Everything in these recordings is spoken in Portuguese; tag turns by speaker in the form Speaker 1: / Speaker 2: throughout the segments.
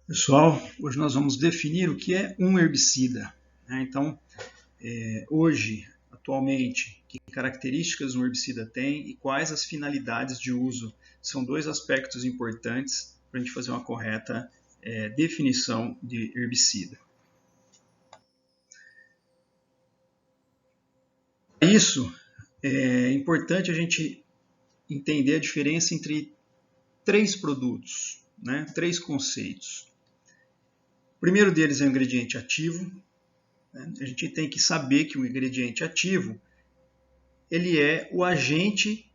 Speaker 1: Pessoal, hoje nós vamos definir o que é um herbicida. Então, hoje, atualmente, que características um herbicida tem e quais as finalidades de uso? São dois aspectos importantes para a gente fazer uma correta definição de herbicida. Isso é importante a gente entender a diferença entre três produtos, três conceitos. O primeiro deles é o ingrediente ativo. A gente tem que saber que o ingrediente ativo ele é o agente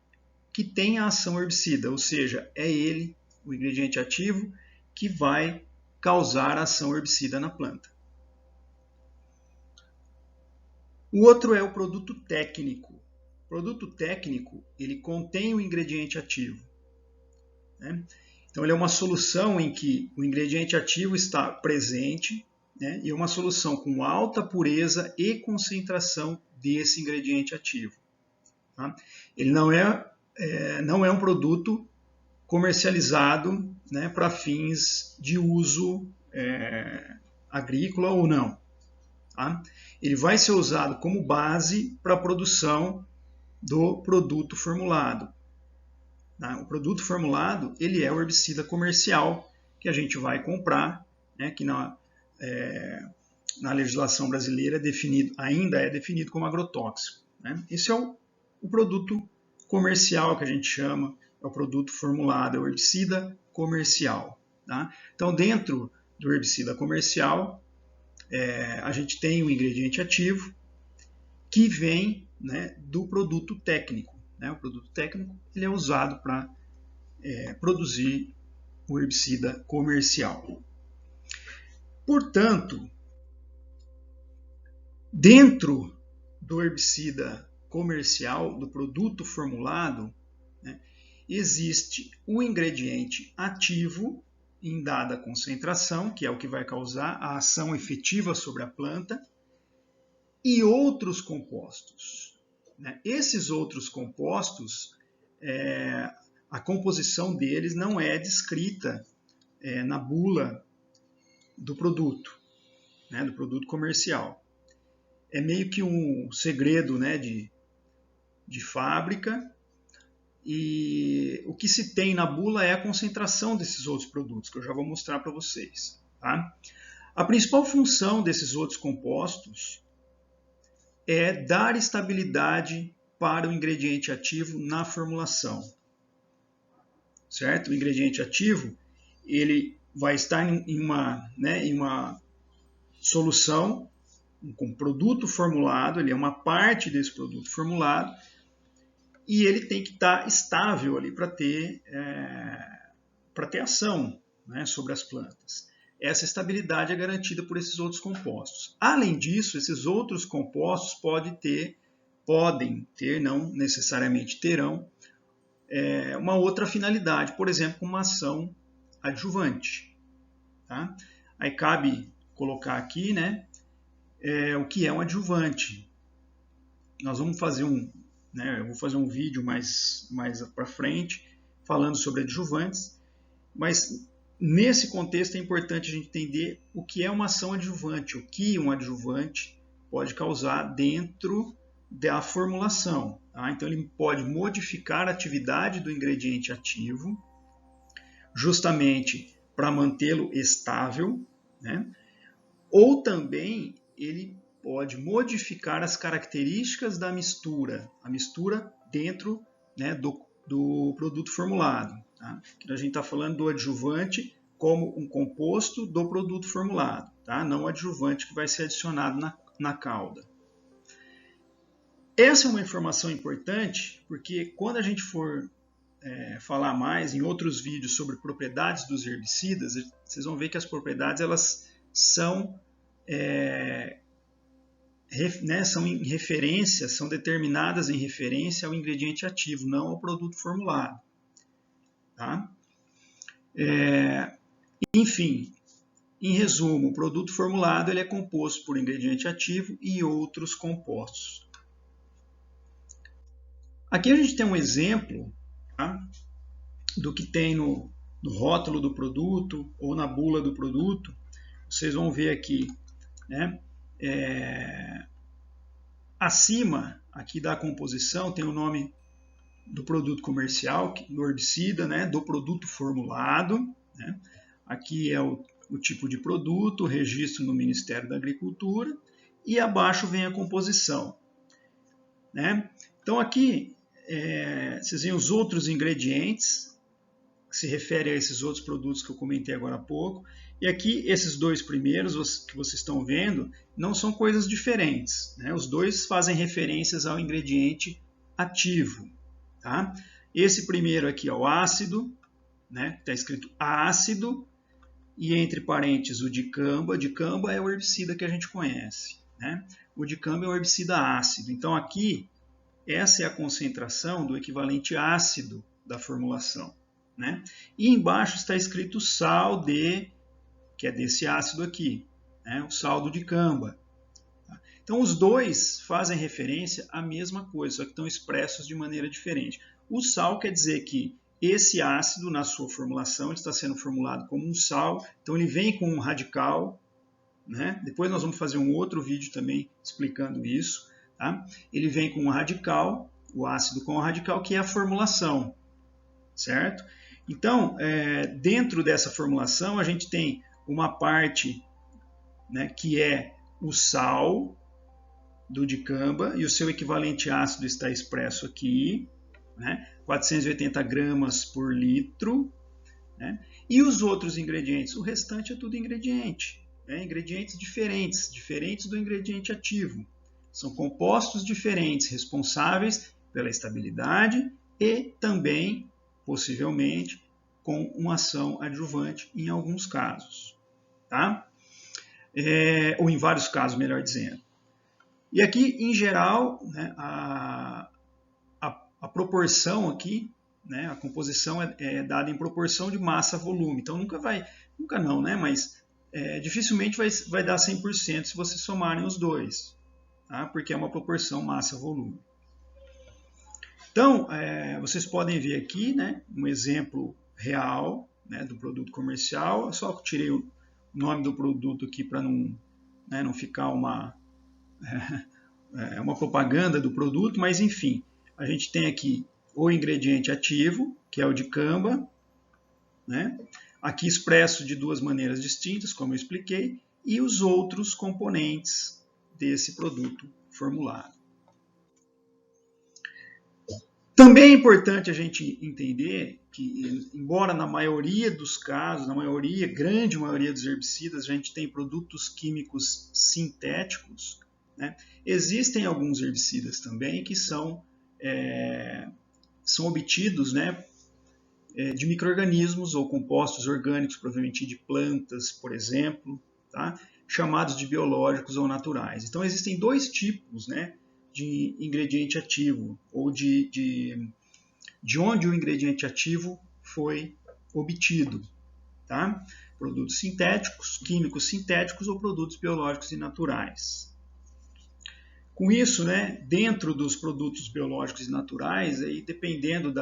Speaker 1: que tem a ação herbicida, ou seja, é ele, o ingrediente ativo, que vai causar a ação herbicida na planta. O outro é o produto técnico. O produto técnico ele contém o ingrediente ativo. Então, ele é uma solução em que o ingrediente ativo está presente, e uma solução com alta pureza e concentração desse ingrediente ativo. Tá? Ele não é um produto comercializado para fins de uso agrícola ou não. Tá? Ele vai ser usado como base para a produção do produto formulado. O produto formulado ele é o herbicida comercial que a gente vai comprar, que na legislação brasileira ainda é definido como agrotóxico. Esse é o produto comercial que a gente chama, é o produto formulado, é o herbicida comercial. Tá? Então, dentro do herbicida comercial, a gente tem o ingrediente ativo que vem do produto técnico. O produto técnico ele é usado para produzir o herbicida comercial. Portanto, dentro do herbicida comercial, do produto formulado, existe o ingrediente ativo em dada concentração, que é o que vai causar a ação efetiva sobre a planta, e outros compostos. Esses outros compostos, a composição deles não é descrita na bula do produto comercial. É meio que um segredo de fábrica, e o que se tem na bula é a concentração desses outros produtos, que eu já vou mostrar para vocês. Tá? A principal função desses outros compostos é dar estabilidade para o ingrediente ativo na formulação. Certo? O ingrediente ativo ele vai estar em uma solução com produto formulado, ele é uma parte desse produto formulado, e ele tem que estar estável ali para ter ação sobre as plantas. Essa estabilidade é garantida por esses outros compostos. Além disso, esses outros compostos podem ter, não necessariamente terão, uma outra finalidade, por exemplo, uma ação adjuvante. Tá? Aí cabe colocar aqui o que é um adjuvante. Nós vamos fazer eu vou fazer um vídeo mais para frente falando sobre adjuvantes, mas nesse contexto é importante a gente entender o que é uma ação adjuvante, o que um adjuvante pode causar dentro da formulação. Tá? Então ele pode modificar a atividade do ingrediente ativo, justamente para mantê-lo estável, ou também ele pode modificar as características da mistura, a mistura dentro do produto formulado. Tá? Aqui a gente está falando do adjuvante como um composto do produto formulado, tá? Não o adjuvante que vai ser adicionado na calda. Essa é uma informação importante porque quando a gente for falar mais em outros vídeos sobre propriedades dos herbicidas, vocês vão ver que as propriedades elas são são em referência, são determinadas em referência ao ingrediente ativo, não ao produto formulado. Tá? Enfim, em resumo, o produto formulado ele é composto por ingrediente ativo e outros compostos. Aqui a gente tem um exemplo do que tem no no rótulo do produto ou na bula do produto, vocês vão ver aqui, né, acima aqui da composição tem o nome do produto comercial, do herbicida, né, do produto formulado, né, aqui é o tipo de produto, o registro no Ministério da Agricultura, e abaixo vem a composição, né? Então aqui vocês veem os outros ingredientes, que se refere a esses outros produtos que eu comentei agora há pouco, e aqui esses dois primeiros que vocês estão vendo não são coisas diferentes, né? Os dois fazem referências ao ingrediente ativo, tá? Esse primeiro aqui é o ácido, né? Está escrito ácido, e entre parênteses o dicamba. Dicamba é o herbicida que a gente conhece, né? O dicamba é o herbicida ácido. Então aqui, essa é a concentração do equivalente ácido da formulação, né? E embaixo está escrito sal de, que é desse ácido aqui, né? O sal do dicamba. Então os dois fazem referência à mesma coisa, só que estão expressos de maneira diferente. O sal quer dizer que esse ácido, na sua formulação, ele está sendo formulado como um sal, então ele vem com um radical, né? Depois nós vamos fazer um outro vídeo também explicando isso, tá? Ele vem com um radical, o ácido com o radical, que é a formulação, certo? Então, dentro dessa formulação, a gente tem uma parte, né, que é o sal do dicamba, e o seu equivalente ácido está expresso aqui, né? 480 gramas por litro, né? E os outros ingredientes, o restante é tudo ingrediente, né? Ingredientes diferentes do ingrediente ativo. São compostos diferentes, responsáveis pela estabilidade e também, possivelmente, com uma ação adjuvante em alguns casos, tá? Ou em vários casos, melhor dizendo. E aqui, em geral, né, a proporção aqui, né, a composição é dada em proporção de massa a volume. Então nunca não, né, mas dificilmente vai dar 100% se vocês somarem os dois, tá? Porque é uma proporção massa a volume. Então, vocês podem ver aqui, né, um exemplo real, né, do produto comercial. Eu só tirei o nome do produto aqui para não ficar uma propaganda do produto, mas enfim. A gente tem aqui o ingrediente ativo, que é o dicamba, né? Aqui expresso de duas maneiras distintas, como eu expliquei, e os outros componentes desse produto formulado. Também é importante a gente entender que, embora na maioria dos casos, grande maioria dos herbicidas, a gente tem produtos químicos sintéticos, né? Existem alguns herbicidas também que são obtidos, né, de micro-organismos ou compostos orgânicos provenientes de plantas, por exemplo, tá? Chamados de biológicos ou naturais. Então existem dois tipos, né, de ingrediente ativo, ou de onde o ingrediente ativo foi obtido, tá? Produtos sintéticos, químicos sintéticos ou produtos biológicos e naturais. Com isso, né, dentro dos produtos biológicos e naturais, aí, dependendo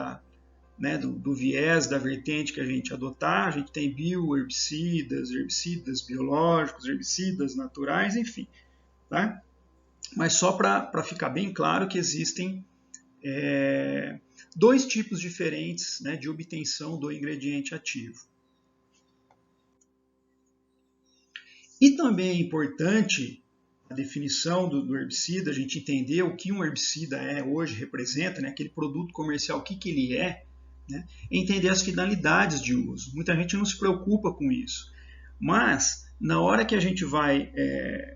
Speaker 1: do viés, da vertente que a gente adotar, a gente tem bioherbicidas, herbicidas biológicos, herbicidas naturais, enfim. Tá? Mas só para ficar bem claro que existem dois tipos diferentes, né, de obtenção do ingrediente ativo. E também é importante a definição do herbicida, a gente entender o que um herbicida hoje representa, né, aquele produto comercial, o que ele é, né, entender as finalidades de uso. Muita gente não se preocupa com isso, mas na hora que a gente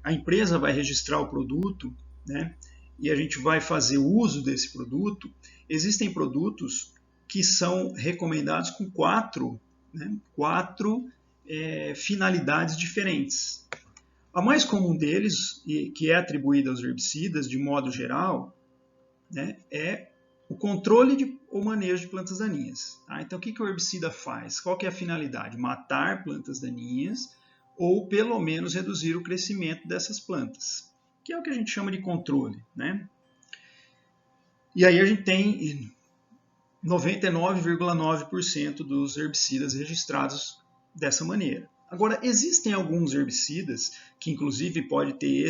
Speaker 1: a empresa vai registrar o produto, né, e a gente vai fazer uso desse produto, existem produtos que são recomendados com quatro finalidades diferentes. A mais comum deles, que é atribuída aos herbicidas de modo geral, né, é o controle ou manejo de plantas daninhas. Tá? Então, o que o herbicida faz? Qual que é a finalidade? Matar plantas daninhas ou, pelo menos, reduzir o crescimento dessas plantas, que é o que a gente chama de controle. Né? E aí a gente tem 99,9% dos herbicidas registrados dessa maneira. Agora, existem alguns herbicidas, que inclusive pode ter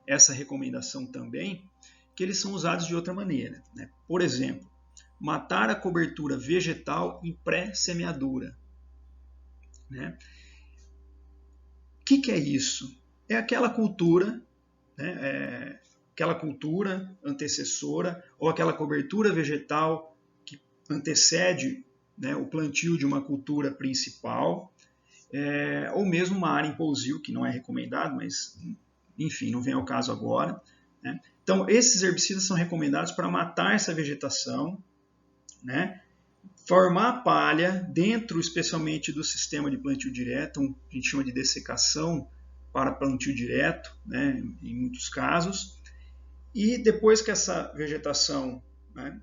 Speaker 1: essa recomendação também, que eles são usados de outra maneira, né? Por exemplo, matar a cobertura vegetal em pré-semeadura, né? O que é isso? É aquela cultura, né? Aquela cultura antecessora ou aquela cobertura vegetal que antecede, né, o plantio de uma cultura principal, ou mesmo uma área em pousio, que não é recomendado, mas enfim, não vem ao caso agora, né? Então, esses herbicidas são recomendados para matar essa vegetação, né? Formar palha dentro, especialmente, do sistema de plantio direto, a gente chama de dessecação para plantio direto, né, em muitos casos. E depois que essa vegetação, né,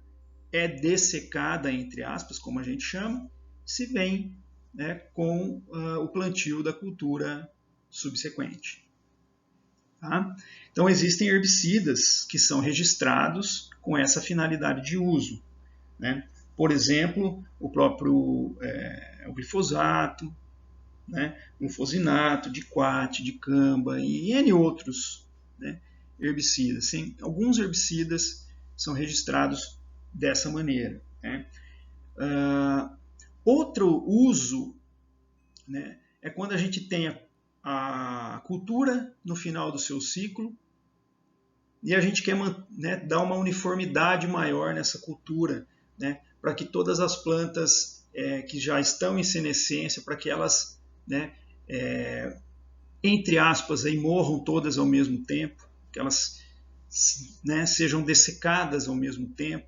Speaker 1: é dessecada, entre aspas, como a gente chama, se vem, né, com o plantio da cultura subsequente. Tá? Então, existem herbicidas que são registrados com essa finalidade de uso, né? Por exemplo, o próprio o glifosato, né? Glufosinato, diquat, dicamba e N outros, né, herbicidas. Sim, alguns herbicidas são registrados dessa maneira, né? Outro uso, né, é quando a gente tem a cultura no final do seu ciclo e a gente quer, né, dar uma uniformidade maior nessa cultura, né, para que todas as plantas que já estão em senescência, para que elas, né, entre aspas, aí, morram todas ao mesmo tempo, que elas, né, sejam dessecadas ao mesmo tempo,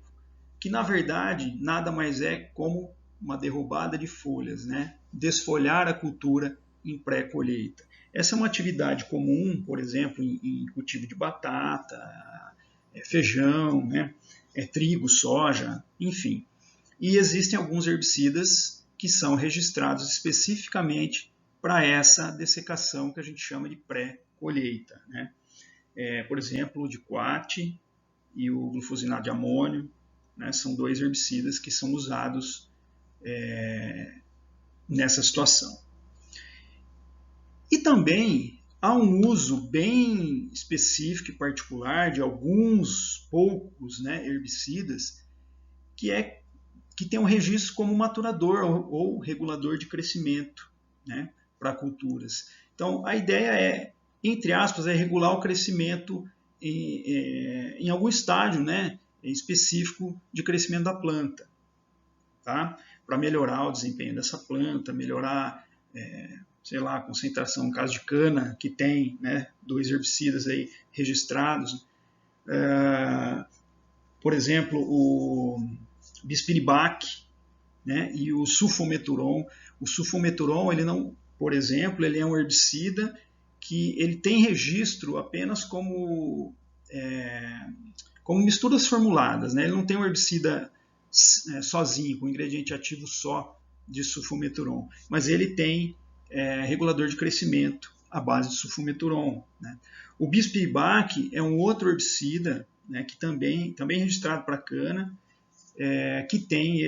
Speaker 1: que na verdade nada mais é como uma derrubada de folhas, né? Desfolhar a cultura em pré-colheita. Essa é uma atividade comum, por exemplo, em cultivo de batata, feijão, né? Trigo, soja, enfim. E existem alguns herbicidas que são registrados especificamente para essa dessecação que a gente chama de pré-colheita, né? Por exemplo, o diquat e o glufosinato de amônio, né? São dois herbicidas que são usados nessa situação. E também há um uso bem específico e particular de alguns poucos, né, herbicidas que tem um registro como maturador ou regulador de crescimento, né, para culturas. Então, a ideia entre aspas, regular o crescimento em algum estágio, né, específico de crescimento da planta, tá? Para melhorar o desempenho dessa planta, melhorar, sei lá, a concentração, no caso de cana, que tem, né, dois herbicidas aí registrados. Por exemplo, o bispiribac, né, e o sulfometuron. O sulfometuron, ele não, por exemplo, ele é um herbicida que ele tem registro apenas como misturas formuladas, né? Ele não tem um herbicida sozinho, com ingrediente ativo só de sulfometuron, mas ele tem regulador de crescimento à base de sulfometuron, né? O bispiribac é um outro herbicida, né, que também registrado para cana, que tem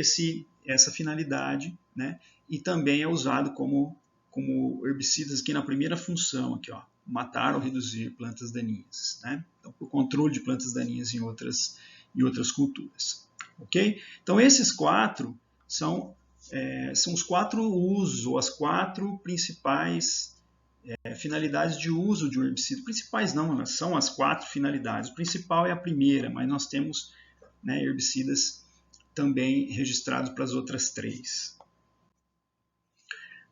Speaker 1: essa finalidade, né, e também é usado como herbicidas aqui na primeira função, aqui, ó, matar ou reduzir plantas daninhas, né? Então, por controle de plantas daninhas em outras culturas. Ok? Então, esses quatro são os quatro usos, ou as quatro principais finalidades de uso de um herbicida. Principais não, elas são as quatro finalidades. O principal é a primeira, mas nós temos, né, herbicidas também registrados para as outras três.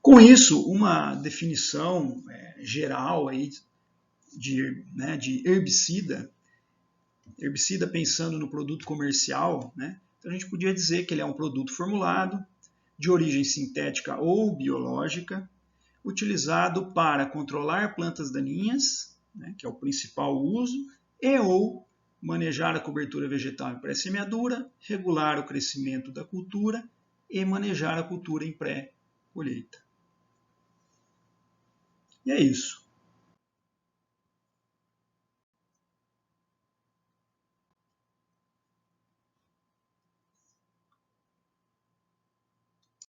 Speaker 1: Com isso, uma definição geral aí de herbicida pensando no produto comercial, né? Então a gente podia dizer que ele é um produto formulado, de origem sintética ou biológica, utilizado para controlar plantas daninhas, né, que é o principal uso, ou manejar a cobertura vegetal em pré-semeadura, regular o crescimento da cultura e manejar a cultura em pré-colheita. E é isso.